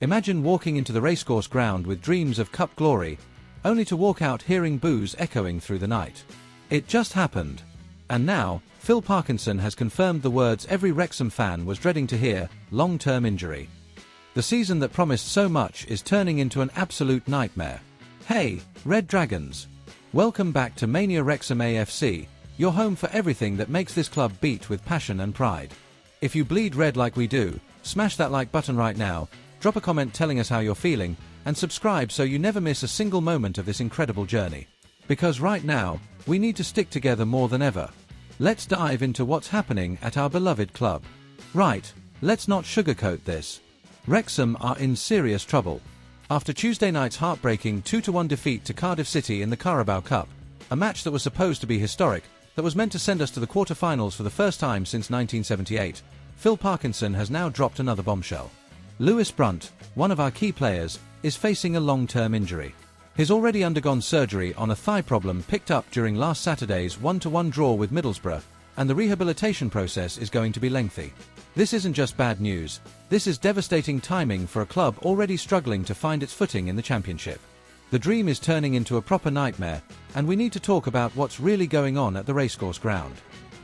Imagine walking into the racecourse ground with dreams of cup glory, only to walk out hearing boos echoing through the night. It just happened. And now, Phil Parkinson has confirmed the words every Wrexham fan was dreading to hear: long-term injury. The season that promised so much is turning into an absolute nightmare. Hey, Red Dragons! Welcome back to MANIA WREXHAM AFC, your home for everything that makes this club beat with passion and pride. If you bleed red like we do, smash that like button right now, drop a comment telling us how you're feeling, and subscribe so you never miss a single moment of this incredible journey. Because right now, we need to stick together more than ever. Let's dive into what's happening at our beloved club. Right, let's not sugarcoat this. Wrexham are in serious trouble. After Tuesday night's heartbreaking 2-1 defeat to Cardiff City in the Carabao Cup, a match that was supposed to be historic, that was meant to send us to the quarter-finals for the first time since 1978, Phil Parkinson has now dropped another bombshell. Lewis Brunt, one of our key players, is facing a long-term injury. He's already undergone surgery on a thigh problem picked up during last Saturday's 1-1 draw with Middlesbrough, and the rehabilitation process is going to be lengthy. This isn't just bad news, this is devastating timing for a club already struggling to find its footing in the Championship. The dream is turning into a proper nightmare, and we need to talk about what's really going on at the racecourse ground.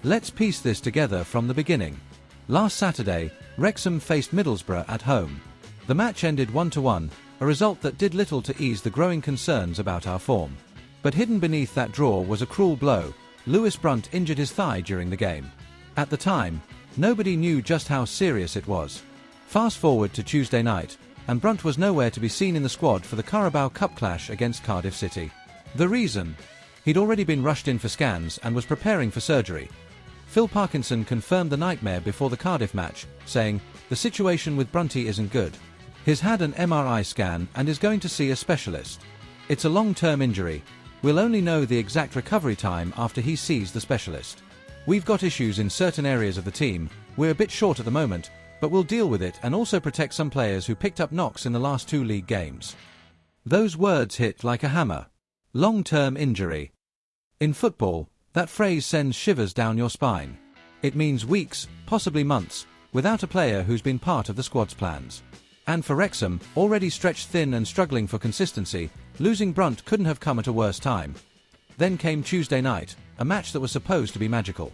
Let's piece this together from the beginning. Last Saturday, Wrexham faced Middlesbrough at home. The match ended 1-1, a result that did little to ease the growing concerns about our form. But hidden beneath that draw was a cruel blow. Lewis Brunt injured his thigh during the game. At the time, nobody knew just how serious it was. Fast forward to Tuesday night, and Brunt was nowhere to be seen in the squad for the Carabao Cup clash against Cardiff City. The reason? He'd already been rushed in for scans and was preparing for surgery. Phil Parkinson confirmed the nightmare before the Cardiff match, saying, "The situation with Brunty isn't good. He's had an MRI scan and is going to see a specialist. It's a long-term injury. We'll only know the exact recovery time after he sees the specialist. We've got issues in certain areas of the team, we're a bit short at the moment, but we'll deal with it and also protect some players who picked up knocks in the last 2 league games." Those words hit like a hammer. Long-term injury. In football, that phrase sends shivers down your spine. It means weeks, possibly months, without a player who's been part of the squad's plans. And for Wrexham, already stretched thin and struggling for consistency, losing Brunt couldn't have come at a worse time. Then came Tuesday night, a match that was supposed to be magical.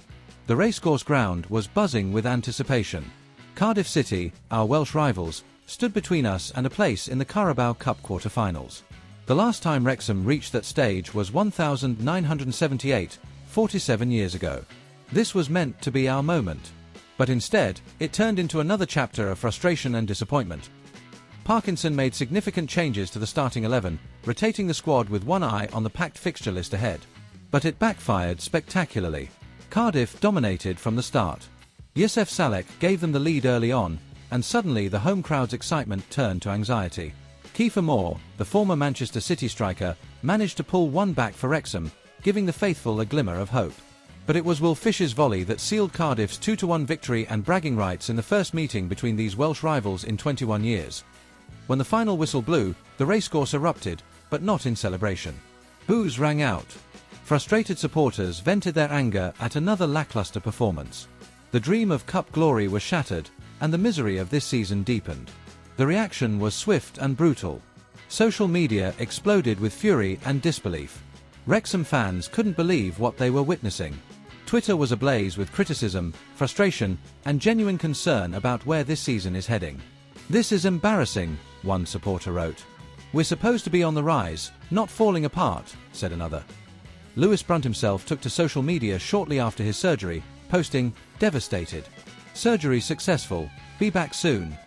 The racecourse ground was buzzing with anticipation. Cardiff City, our Welsh rivals, stood between us and a place in the Carabao Cup quarter-finals. The last time Wrexham reached that stage was 1978, 47 years ago. This was meant to be our moment. But instead, it turned into another chapter of frustration and disappointment. Parkinson made significant changes to the starting 11, rotating the squad with one eye on the packed fixture list ahead. But it backfired spectacularly. Cardiff dominated from the start. Youssef Salek gave them the lead early on, and suddenly the home crowd's excitement turned to anxiety. Kiefer Moore, the former Manchester City striker, managed to pull one back for Wrexham, giving the faithful a glimmer of hope. But it was Will Fish's volley that sealed Cardiff's 2-1 victory and bragging rights in the first meeting between these Welsh rivals in 21 years. When the final whistle blew, the racecourse erupted, but not in celebration. Boos rang out. Frustrated supporters vented their anger at another lackluster performance. The dream of cup glory was shattered, and the misery of this season deepened. The reaction was swift and brutal. Social media exploded with fury and disbelief. Wrexham fans couldn't believe what they were witnessing. Twitter was ablaze with criticism, frustration, and genuine concern about where this season is heading. "This is embarrassing," one supporter wrote. "We're supposed to be on the rise, not falling apart," said another. Lewis Brunt himself took to social media shortly after his surgery, posting, "Devastated. Surgery successful, be back soon."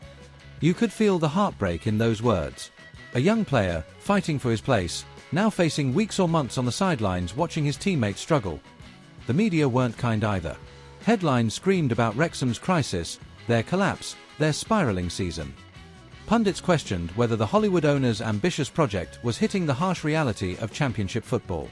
You could feel the heartbreak in those words. A young player, fighting for his place, now facing weeks or months on the sidelines watching his teammates struggle. The media weren't kind either. Headlines screamed about Wrexham's crisis, their collapse, their spiralling season. Pundits questioned whether the Hollywood owner's ambitious project was hitting the harsh reality of Championship football.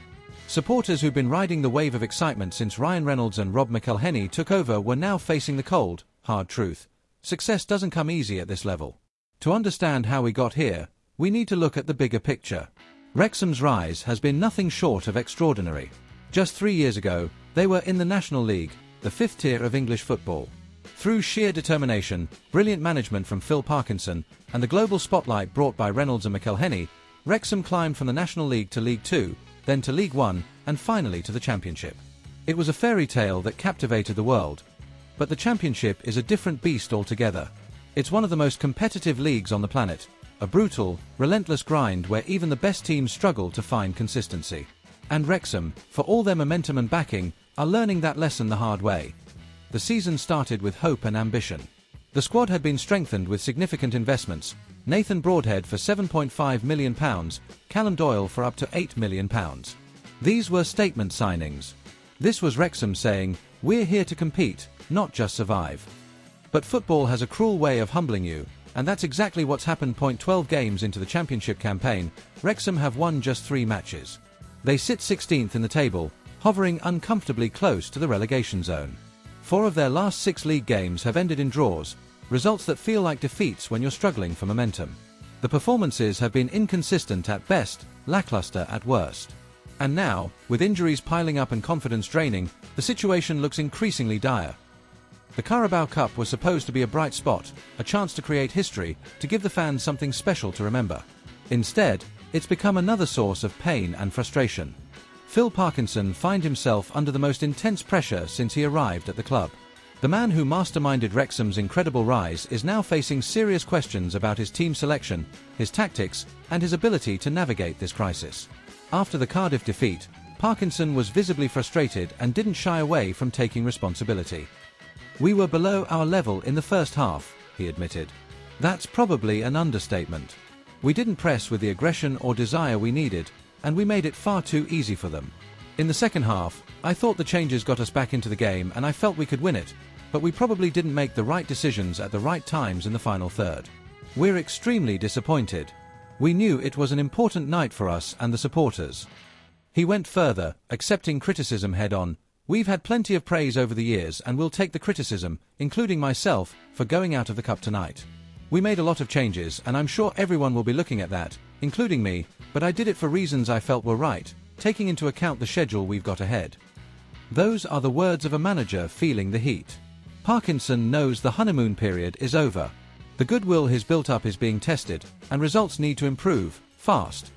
Supporters who'd been riding the wave of excitement since Ryan Reynolds and McElhenney took over were now facing the cold, hard truth. Success doesn't come easy at this level. To understand how we got here, we need to look at the bigger picture. Wrexham's rise has been nothing short of extraordinary. Just 3 years ago, they were in the National League, the 5th tier of English football. Through sheer determination, brilliant management from Phil Parkinson, and the global spotlight brought by Reynolds and McElhenney, Wrexham climbed from the National League to League Two, then to League One, and finally to the Championship. It was a fairy tale that captivated the world. But the Championship is a different beast altogether. It's one of the most competitive leagues on the planet, a brutal, relentless grind where even the best teams struggle to find consistency. And Wrexham, for all their momentum and backing, are learning that lesson the hard way. The season started with hope and ambition. The squad had been strengthened with significant investments: Nathan Broadhead for £7.5 million, Callum Doyle for up to £8 million. These were statement signings. This was Wrexham saying, "We're here to compete, not just survive." But football has a cruel way of humbling you, and that's exactly what's happened. 12 games into the Championship campaign, Wrexham have won just 3 matches. They sit 16th in the table, hovering uncomfortably close to the relegation zone. 4 of their last 6 league games have ended in draws, results that feel like defeats when you're struggling for momentum. The performances have been inconsistent at best, lackluster at worst. And now, with injuries piling up and confidence draining, the situation looks increasingly dire. The Carabao Cup was supposed to be a bright spot, a chance to create history, to give the fans something special to remember. Instead, it's become another source of pain and frustration. Phil Parkinson finds himself under the most intense pressure since he arrived at the club. The man who masterminded Wrexham's incredible rise is now facing serious questions about his team selection, his tactics, and his ability to navigate this crisis. After the Cardiff defeat, Parkinson was visibly frustrated and didn't shy away from taking responsibility. "We were below our level in the first half," he admitted. "That's probably an understatement. We didn't press with the aggression or desire we needed, and we made it far too easy for them. In the second half, I thought the changes got us back into the game and I felt we could win it, but we probably didn't make the right decisions at the right times in the final third. We're extremely disappointed. We knew it was an important night for us and the supporters." He went further, accepting criticism head-on. "We've had plenty of praise over the years and we'll take the criticism, including myself, for going out of the cup tonight. We made a lot of changes and I'm sure everyone will be looking at that, including me, but I did it for reasons I felt were right, taking into account the schedule we've got ahead." Those are the words of a manager feeling the heat. Parkinson knows the honeymoon period is over. The goodwill he's built up is being tested, and results need to improve, fast.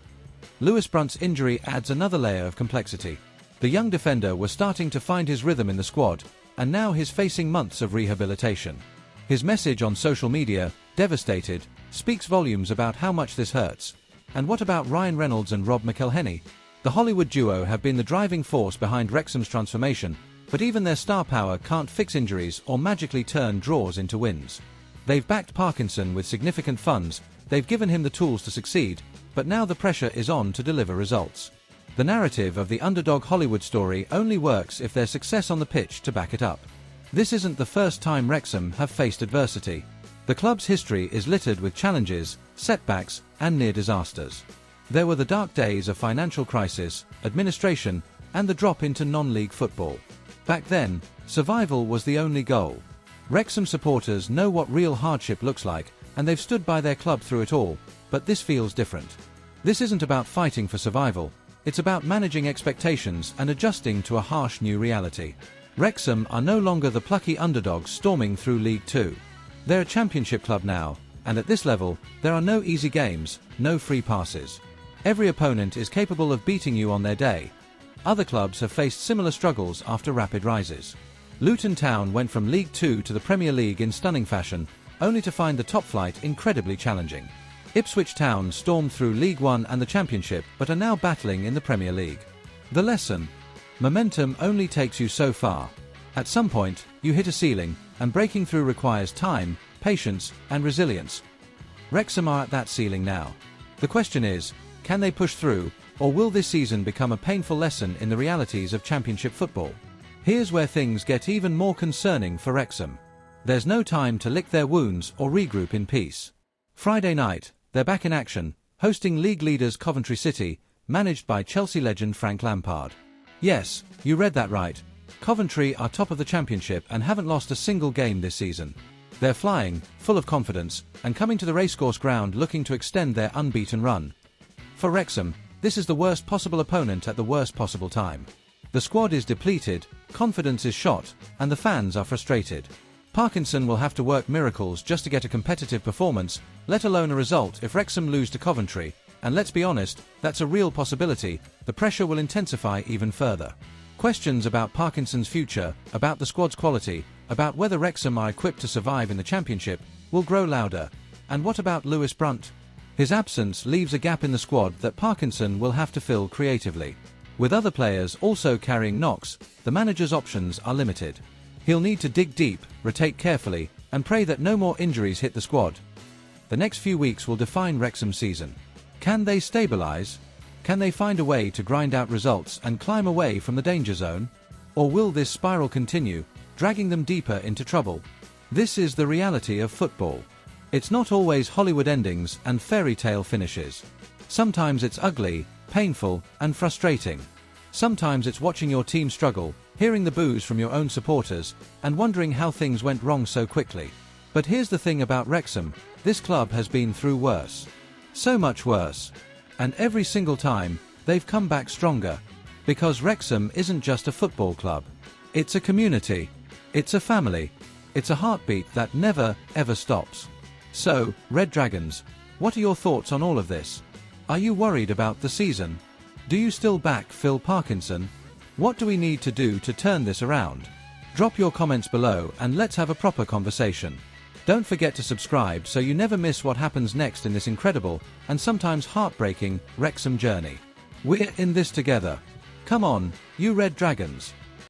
Lewis Brunt's injury adds another layer of complexity. The young defender was starting to find his rhythm in the squad, and now he's facing months of rehabilitation. His message on social media, "devastated," speaks volumes about how much this hurts. And what about Ryan Reynolds and Rob McElhenney? The Hollywood duo have been the driving force behind Wrexham's transformation, but even their star power can't fix injuries or magically turn draws into wins. They've backed Parkinson with significant funds, they've given him the tools to succeed, but now the pressure is on to deliver results. The narrative of the underdog Hollywood story only works if there's success on the pitch to back it up. This isn't the first time Wrexham have faced adversity. The club's history is littered with challenges, setbacks, and near disasters. There were the dark days of financial crisis, administration, and the drop into non-league football. Back then, survival was the only goal. Wrexham supporters know what real hardship looks like, and they've stood by their club through it all, but this feels different. This isn't about fighting for survival, it's about managing expectations and adjusting to a harsh new reality. Wrexham are no longer the plucky underdogs storming through League Two. They're a championship club now, and at this level, there are no easy games, no free passes. Every opponent is capable of beating you on their day. Other clubs have faced similar struggles after rapid rises. Luton Town went from League Two to the Premier League in stunning fashion, only to find the top flight incredibly challenging. Ipswich Town stormed through League One and the Championship but are now battling in the Premier League. The lesson? Momentum only takes you so far. At some point, you hit a ceiling, and breaking through requires time, patience, and resilience. Wrexham are at that ceiling now. The question is, can they push through, or will this season become a painful lesson in the realities of Championship football? Here's where things get even more concerning for Wrexham. There's no time to lick their wounds or regroup in peace. Friday night, they're back in action, hosting league leaders Coventry City, managed by Chelsea legend Frank Lampard. Yes, you read that right. Coventry are top of the Championship and haven't lost a single game this season. They're flying, full of confidence, and coming to the racecourse ground looking to extend their unbeaten run. For Wrexham, this is the worst possible opponent at the worst possible time. The squad is depleted, confidence is shot, and the fans are frustrated. Parkinson will have to work miracles just to get a competitive performance, let alone a result if Wrexham lose to Coventry, and let's be honest, that's a real possibility. The pressure will intensify even further. Questions about Parkinson's future, about the squad's quality, about whether Wrexham are equipped to survive in the Championship, will grow louder. And what about Lewis Brunt? His absence leaves a gap in the squad that Parkinson will have to fill creatively. With other players also carrying knocks, the manager's options are limited. He'll need to dig deep, rotate carefully, and pray that no more injuries hit the squad. The next few weeks will define Wrexham's season. Can they stabilise? Can they find a way to grind out results and climb away from the danger zone? Or will this spiral continue, dragging them deeper into trouble? This is the reality of football. It's not always Hollywood endings and fairy tale finishes. Sometimes it's ugly, painful, and frustrating. Sometimes it's watching your team struggle, hearing the boos from your own supporters, and wondering how things went wrong so quickly. But here's the thing about Wrexham, this club has been through worse. So much worse. And every single time, they've come back stronger. Because Wrexham isn't just a football club. It's a community. It's a family. It's a heartbeat that never, ever stops. So, Red Dragons, what are your thoughts on all of this? Are you worried about the season? Do you still back Phil Parkinson? What do we need to do to turn this around? Drop your comments below and let's have a proper conversation. Don't forget to subscribe so you never miss what happens next in this incredible, and sometimes heartbreaking, Wrexham journey. We're in this together. Come on, you Red Dragons.